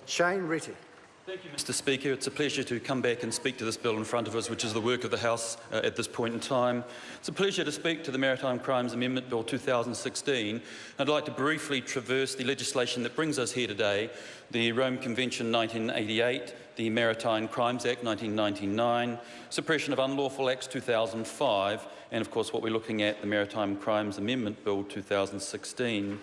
Shane Ritty. Thank you, Mr Speaker. It's a pleasure to come back and speak to this bill in front of us, which is the work of the House at this point in time. It's a pleasure to speak to the Maritime Crimes Amendment Bill 2016. I'd like to briefly traverse the legislation that brings us here today: the Rome Convention 1988, the Maritime Crimes Act 1999, Suppression of Unlawful Acts 2005, and of course what we're looking at, the Maritime Crimes Amendment Bill 2016.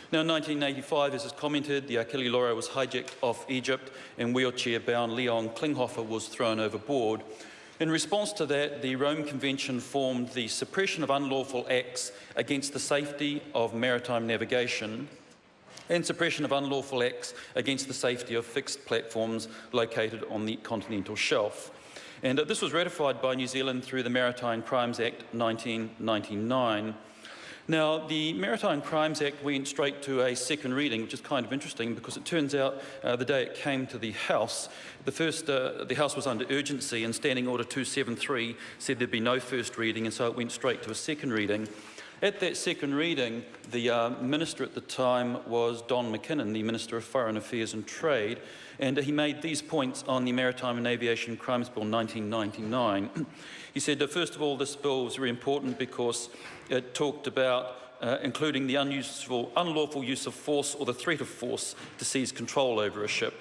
Now, in 1985, as is commented, the Achille Lauro was hijacked off Egypt and wheelchair-bound Leon Klinghoffer was thrown overboard. In response to that, the Rome Convention formed the Suppression of Unlawful Acts against the Safety of Maritime Navigation and Suppression of Unlawful Acts against the Safety of Fixed Platforms located on the continental shelf. And this was ratified by New Zealand through the Maritime Crimes Act 1999. Now, the Maritime Crimes Act went straight to a second reading, which is kind of interesting because it turns out the day it came to the House, the House was under urgency, and Standing Order 273 said there'd be no first reading, and so it went straight to a second reading. At that second reading, the Minister at the time was Don McKinnon, the Minister of Foreign Affairs and Trade, and he made these points on the Maritime and Aviation Crimes Bill 1999. He said, first of all, this bill was very important because it talked about including the unlawful use of force or the threat of force to seize control over a ship.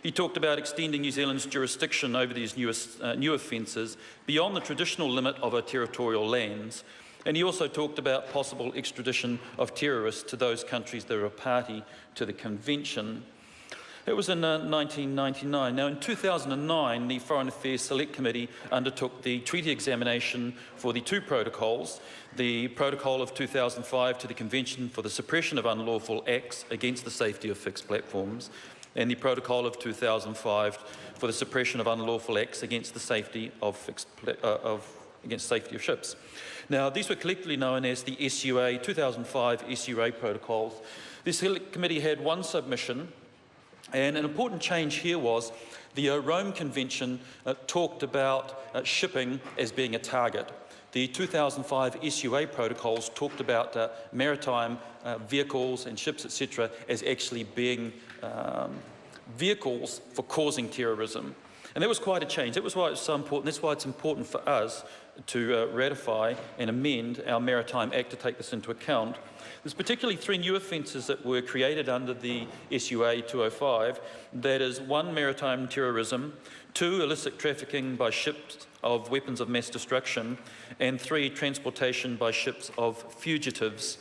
He talked about extending New Zealand's jurisdiction over these new offences beyond the traditional limit of our territorial lands. And he also talked about possible extradition of terrorists to those countries that are a party to the Convention. It was in 1999. Now, in 2009, the Foreign Affairs Select Committee undertook the treaty examination for the two protocols: the Protocol of 2005 to the Convention for the Suppression of Unlawful Acts against the Safety of Fixed Platforms, and the Protocol of 2005 for the Suppression of Unlawful Acts against the Safety of ships. Now, these were collectively known as the SUA 2005 SUA protocols. This Select Committee had one submission. And an important change here was the Rome Convention talked about shipping as being a target. The 2005 SUA protocols talked about maritime vehicles and ships, etc., as actually being vehicles for causing terrorism. And that was quite a change. That was why it's so important. That's why it's important for us to ratify and amend our Maritime Act to take this into account. There's particularly three new offences that were created under the SUA 205. That is, 1, maritime terrorism; 2, illicit trafficking by ships of weapons of mass destruction; and 3, transportation by ships of fugitives.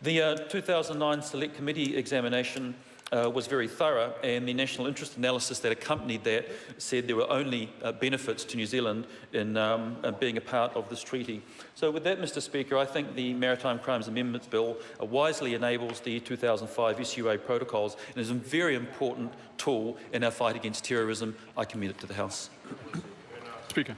The 2009 Select Committee examination was very thorough, and the national interest analysis that accompanied that said there were only benefits to New Zealand in being a part of this treaty. So with that, Mr Speaker, I think the Maritime Crimes Amendments Bill wisely enables the 2005 SUA protocols and is a very important tool in our fight against terrorism. I commend it to the House. Speaker.